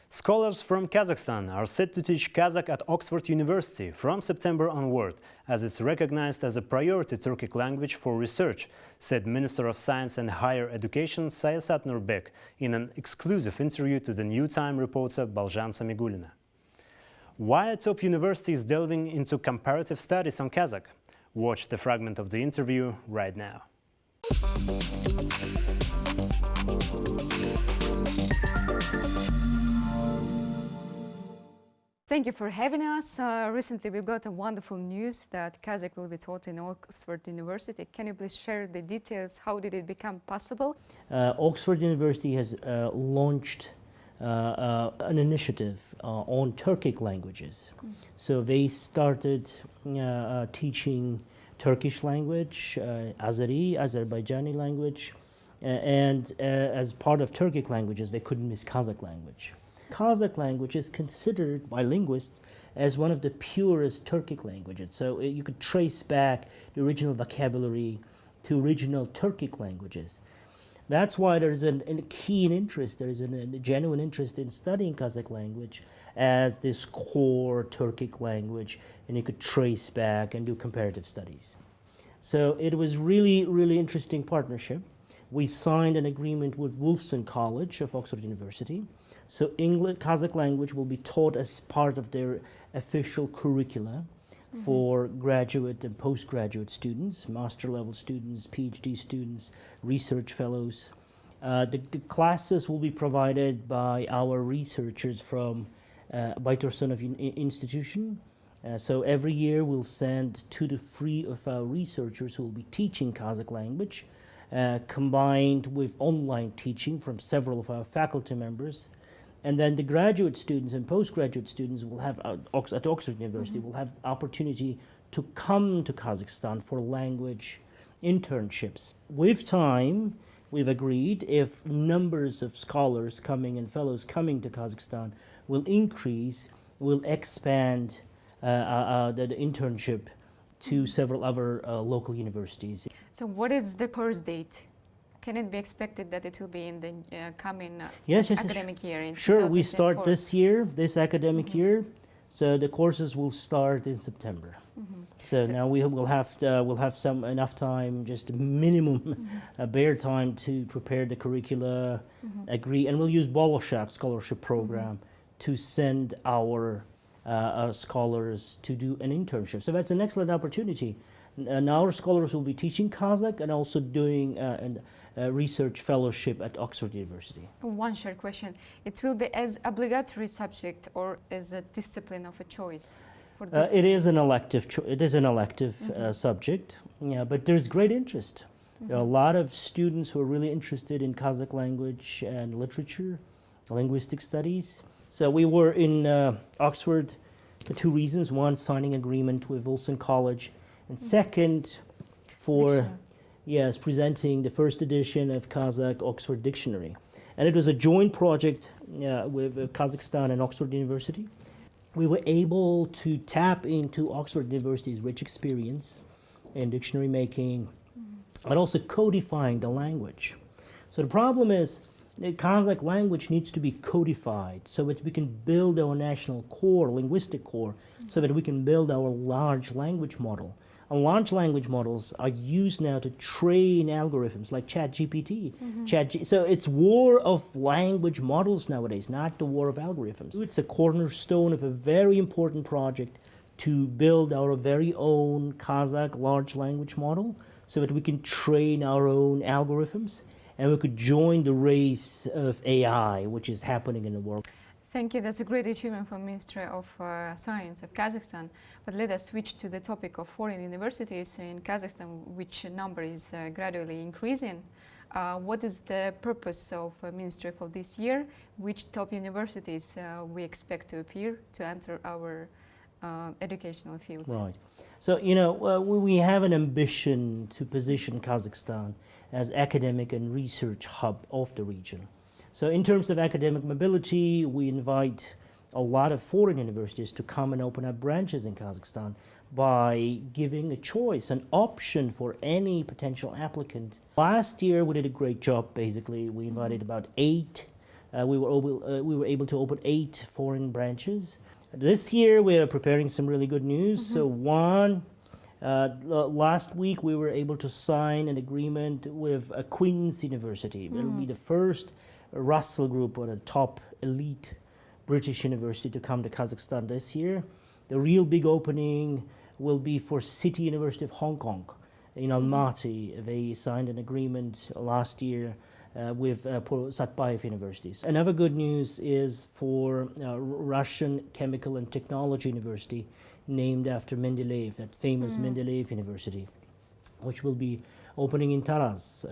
Scholars from Kazakhstan are set to teach Kazakh at Oxford University from September onward, as it's recognized as a priority Turkic language for research, said Minister of Science and Higher Education Sayasat Nurbek in an exclusive interview to the New Time reporter Baljan Samigulina. Why a top university is delving into comparative studies on Kazakh? Watch the fragment of the interview right now. Thank you for having us. Recently we got a wonderful news that Kazakh will be taught in Oxford University. Can you please share the details? How did it become possible? Oxford University has launched an initiative on Turkic languages. So they started teaching Turkish language, Azeri, Azerbaijani language, and as part of Turkic languages, they couldn't miss Kazakh language. Kazakh language is considered by linguists as one of the purest Turkic languages. So you could trace back the original vocabulary to original Turkic languages. That's why there is a keen interest, there is a genuine interest in studying Kazakh language as this core Turkic language, and you could trace back and do comparative studies. So it was really interesting partnership. We signed an agreement with Wolfson College of Oxford University. So Kazakh language will be taught as part of their official curricula for graduate and postgraduate students, master level students, PhD students, research fellows. The classes will be provided by our researchers from Baitursunov Institution. So every year we'll send 2 to 3 of our researchers who will be teaching Kazakh language, combined with online teaching from several of our faculty members. And then the graduate students and postgraduate students will have, at Oxford University, will have opportunity to come to Kazakhstan for language internships. With time, we've agreed if numbers of scholars coming and fellows coming to Kazakhstan will increase, we'll expand the internship to several other local universities. So what is the course date? Can it be expected that it will be in the coming academic year? In sure, we start 2024? this year, this academic year. So the courses will start in September. So now we'll have enough time, just minimum bare time to prepare the curricula, agree, and we'll use Boloshak scholarship program to send our scholars to do an internship. So that's an excellent opportunity. And our scholars will be teaching Kazakh and also doing a research fellowship at Oxford University. One short question. It will be as obligatory subject or as a discipline of a choice? For this it is an elective. It is an elective subject. Yeah, but there's great interest. There are a lot of students who are really interested in Kazakh language and literature, linguistic studies. So we were in Oxford for 2 reasons. One, signing agreement with Wolfson College, and second, for presenting the first edition of Kazakh Oxford Dictionary. And it was a joint project with Kazakhstan and Oxford University. We were able to tap into Oxford University's rich experience in dictionary making, but also codifying the language. So the problem is the Kazakh language needs to be codified so that we can build our national core, linguistic core, so that we can build our large language model. And large language models are used now to train algorithms like ChatGPT. So it's war of language models nowadays, not the war of algorithms. It's a cornerstone of a very important project to build our very own Kazakh large language model so that we can train our own algorithms and we could join the race of AI, which is happening in the world. Thank you. That's a great achievement for Ministry of Science of Kazakhstan. But let us switch to the topic of foreign universities in Kazakhstan, which number is gradually increasing. What is the purpose of Ministry for this year? Which top universities we expect to appear to enter our educational field? Right. So, we have an ambition to position Kazakhstan as academic and research hub of the region. So in terms of academic mobility, we invite a lot of foreign universities to come and open up branches in Kazakhstan by giving a choice, an option for any potential applicant. Last year we did a great job, basically. We invited about 8 we were able to open 8 foreign branches. This year we are preparing some really good news. So one, last week we were able to sign an agreement with Queen's University. It will be the first Russell Group, or the top elite British university, to come to Kazakhstan this year. The real big opening will be for City University of Hong Kong in Almaty. They signed an agreement last year with Satpayev universities. Another good news is for Russian Chemical and Technology University, named after Mendeleev, that famous Mendeleev University, which will be opening in Taraz,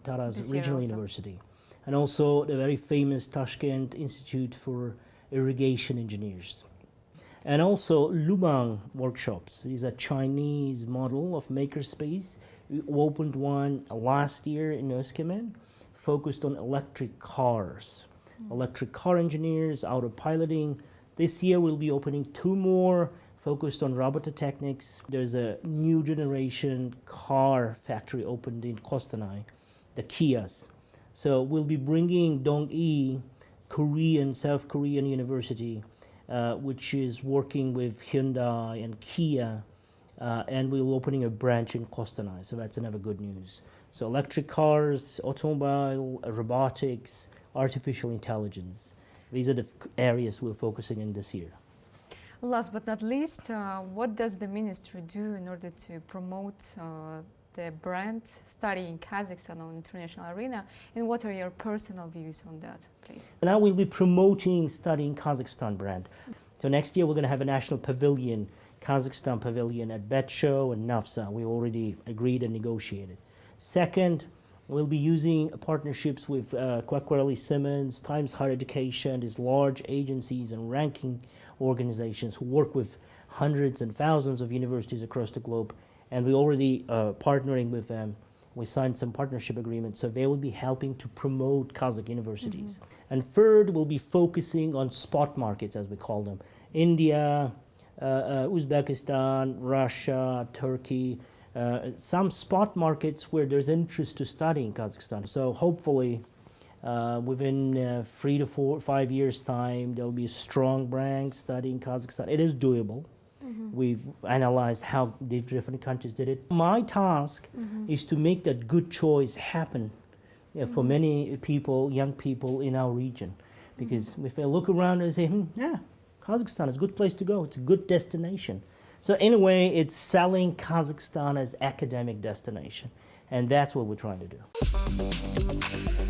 Taraz This year Regional also. University. And also the very famous Tashkent Institute for Irrigation Engineers. And also Lubang workshops. These are Chinese model of makerspace. We opened one last year in Özkemen, focused on electric cars. Electric car engineers, autopiloting. This year we'll be opening 2 more, focused on robototechnics. There's a new generation car factory opened in Kostanay, the Kias. So we'll be bringing Dong-i, South Korean university, which is working with Hyundai and Kia, and we're opening a branch in Kostanay. So that's another good news. So electric cars, automobile, robotics, artificial intelligence. These are the areas we're focusing in this year. Last but not least, what does the ministry do in order to promote the brand study in Kazakhstan on international arena, and what are your personal views on that, please? Now we'll be promoting studying Kazakhstan brand. So next year we're going to have a national pavilion, Kazakhstan pavilion at Betcho and Nafsa. We already agreed and negotiated. Second, we'll be using partnerships with Quacquarelli Simmons, Times Higher Education, these large agencies and ranking organizations who work with hundreds and thousands of universities across the globe. And we're already partnering with them. We signed some partnership agreements, so they will be helping to promote Kazakh universities. And third, we'll be focusing on spot markets, as we call them. India, Uzbekistan, Russia, Turkey, some spot markets where there's interest to study in Kazakhstan. So hopefully, within 3 to 5 years' time, there'll be a strong brand studying Kazakhstan. It is doable. We've analyzed how the different countries did it. My task is to make that good choice happen for many people, young people in our region. Because if they look around and say, yeah, Kazakhstan is a good place to go. It's a good destination. So anyway, it's selling Kazakhstan as academic destination. And that's what we're trying to do.